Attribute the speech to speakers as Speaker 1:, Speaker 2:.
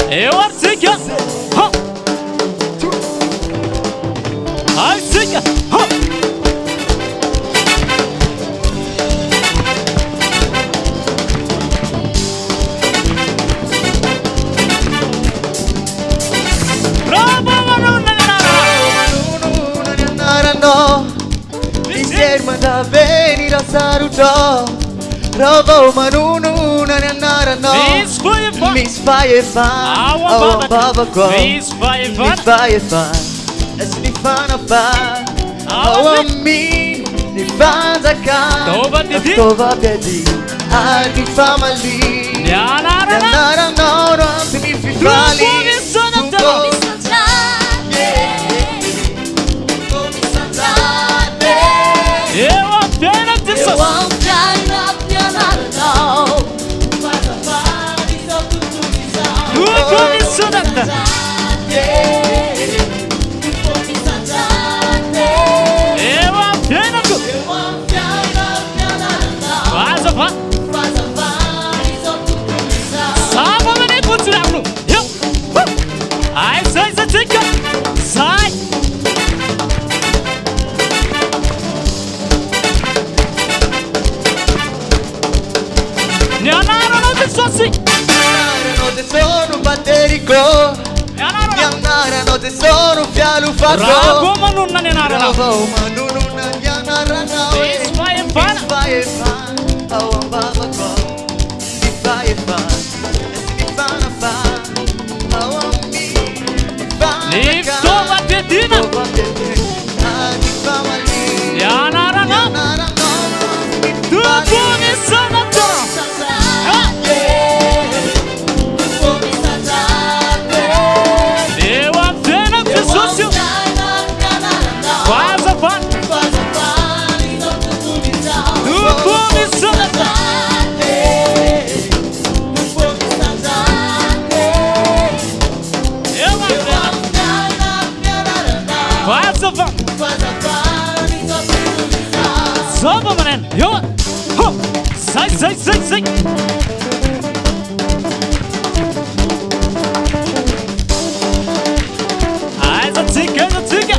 Speaker 1: Eu artiga. Artiga.
Speaker 2: Manda venire a saluto, robo manunu nanarano. Mis fai fan, awambavaka. Mis fai fan, esnifana fan, awami nifanzaka. Tova pedi, alti famali. Nanarano, rampi fifali. Sono batterico, Nianarano te sono fialu fatto.
Speaker 1: Rago manunna nianarano.
Speaker 2: Rago manunna nianarano.
Speaker 1: Mi fai fan,
Speaker 2: awambavaka. Mi fai fan, esnifana fan, awami nifana.
Speaker 1: Lifto battetina.
Speaker 2: Alti famali.
Speaker 1: Nianarano. Tu buoni sono to. Soba manen, yo, ho, sai. Also zicke.